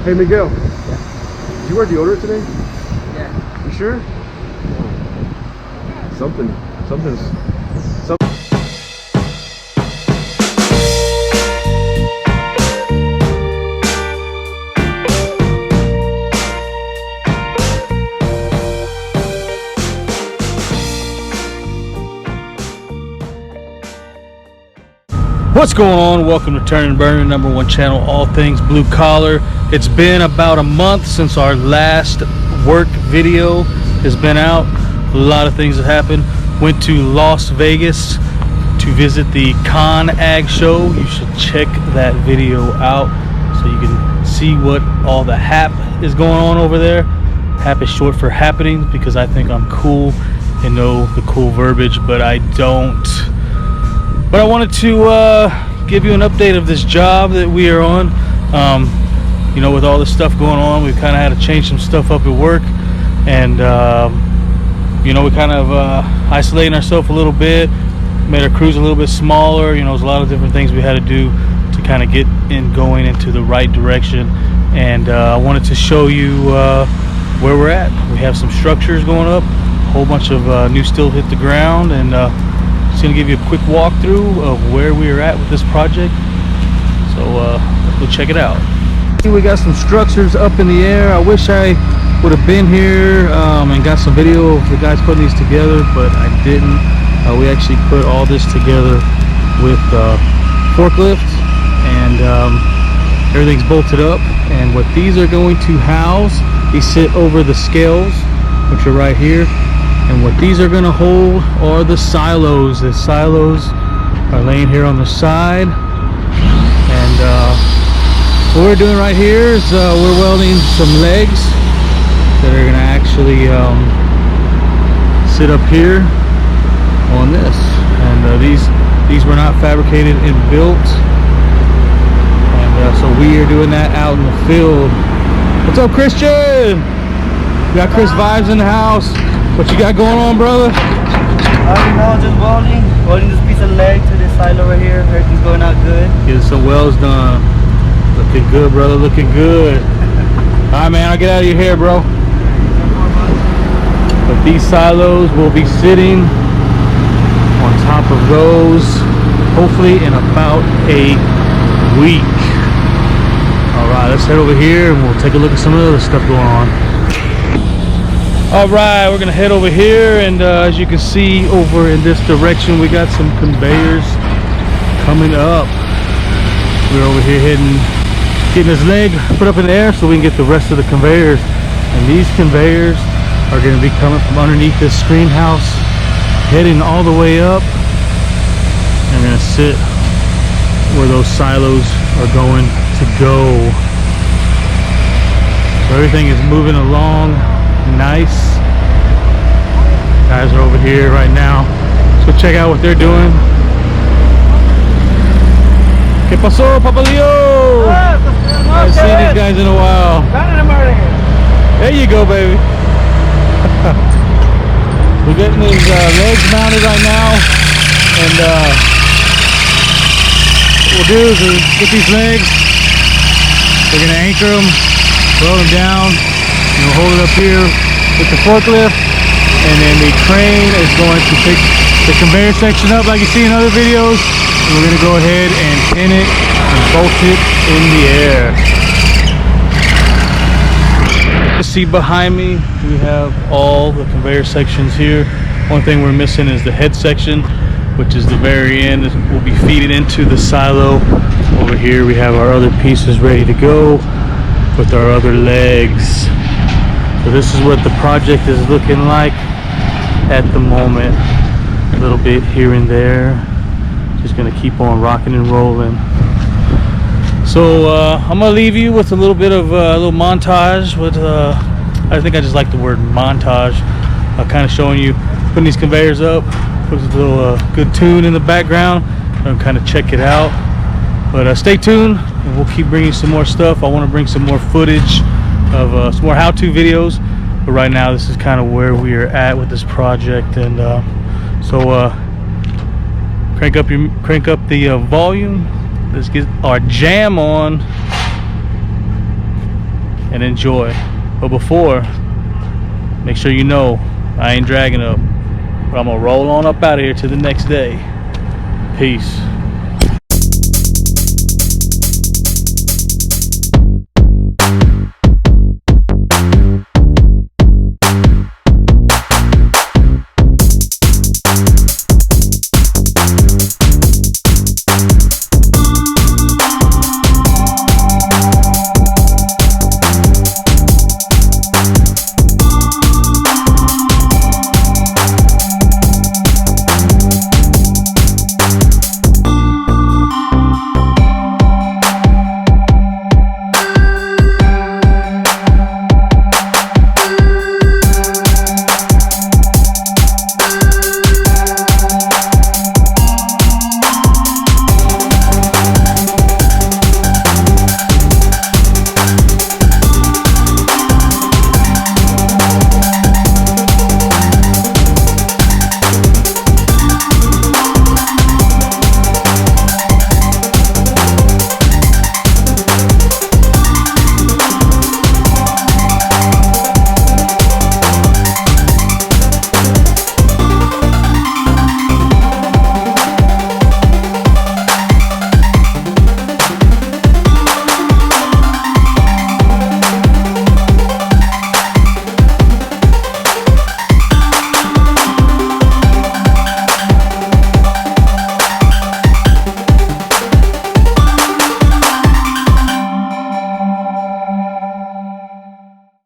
Hey Miguel, Yeah. did you wear deodorant today? Yeah. You sure? Something's. What's going on? Welcome to Turnin and Burnin, #1 channel, all things blue collar. It's been about a month since our last work video has been out. A lot of things have happened. Went to Las Vegas to visit the Con Ag show. You should check that video out so you can see what all the hap is going on over there. Hap is short for happenings because I think I'm cool and know the cool verbiage, but I don't. But I wanted to give you an update of this job that we are on. You know, with all this stuff going on, we kind of had to change some stuff up at work, and you know, we kind of isolating ourselves a little bit, made our crews a little bit smaller. You know, there's a lot of different things we had to do to kind of get going into the right direction, and I wanted to show you where we're at. We have some structures going up, a whole bunch of new steel hit the ground, and just gonna give you a quick walkthrough of where we are at with this project. So let's go check it out. We got some structures up in the air. I wish I would have been here and got some video of the guys putting these together, but I didn't. We actually put all this together with forklifts, and everything's bolted up. And what these are going to house, these sit over the scales, which are right here. And what these are going to hold are the silos. The silos are laying here on the side. And what we're doing right here is we're welding some legs that are going to actually sit up here on this. And these were not fabricated and built. And so we are doing that out in the field. What's up, Christian? We got Chris Vibes in the house. What you got going on, brother? Just welding this piece of leg to this silo right here. Everything's going out good. Getting some welds done. Looking good, brother, looking good. Alright, man, I'll get out of your hair, bro. But these silos will be sitting on top of those hopefully in about a week. Alright, let's head over here and we'll take a look at some of the other stuff going on. Alright, we're gonna head over here, and as you can see over in this direction, we got some conveyors coming up. We're over here getting his leg put up in the air so we can get the rest of the conveyors. And these conveyors are gonna be coming from underneath this screen house, heading all the way up. They're gonna sit where those silos are going to go. So everything is moving along nice. Guys are over here right now. Let's go check out what they're doing. ¿Qué pasó, Papalio? I haven't seen these guys in a while. There you go, baby. We're getting these legs mounted right now, and what we'll do is we'll get these legs. We're gonna anchor them, throw them down. We'll hold it up here with the forklift, and then the crane is going to pick the conveyor section up like you see in other videos, and we're going to go ahead and pin it and bolt it in the air. You see behind me, we have all the conveyor sections here. One thing we're missing is the head section, which is the very end. We'll be feeding into the silo. Over here we have our other pieces ready to go with our other legs. So this is what the project is looking like at the moment. A little bit here and there. Just gonna keep on rocking and rolling. So I'm gonna leave you with a little bit of a little montage with I think I just like the word montage. Kind of showing you putting these conveyors up, put a little good tune in the background, and kind of check it out. But stay tuned, and we'll keep bringing some more stuff. I want to bring some more footage of some more how-to videos, but right now this is kind of where we are at with this project. And so crank up the volume. Let's get our jam on. and enjoy. But before, make sure you know I ain't dragging up. But I'm gonna roll on up out of here to the next day. Peace.